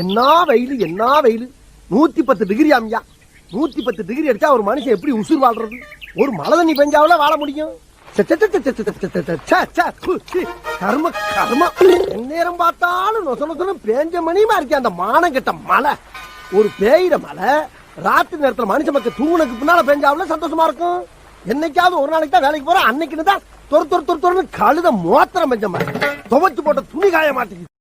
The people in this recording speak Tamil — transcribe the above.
என்ன வெயில் என்ன வெயில் 110 டிகிரி ஆமியா 110 டிகிரி அடிச்சா ஒரு மனுஷன் எப்படி உசுர் வாழ்றது ஒரு மழை தண்ணி பெஞ்சாவில வாழ முடியும் கர்ம கர்ம நேரம் பார்த்தாலும் நொச நொசன பேஞ்ச மணியுமா இருக்கேன் அந்த மானம் கெட்ட மழை ஒரு பேயிற மழை ராத்திரி நேரத்துல மனுஷன் மக்கள் தூங்குனதுக்கு பின்னால பெஞ்சாவில சந்தோஷமா இருக்கும் என்னைக்காவது ஒரு நாளைக்கு தான் வேலைக்கு போறேன் அன்னைக்குன்னு தான் தொறு தொறு தொறு தொறுன்னு கழுத மோத்திரம் பெஞ்ச மாதிரி துவைச்சு போட்ட துணி காய மாட்டேங்குது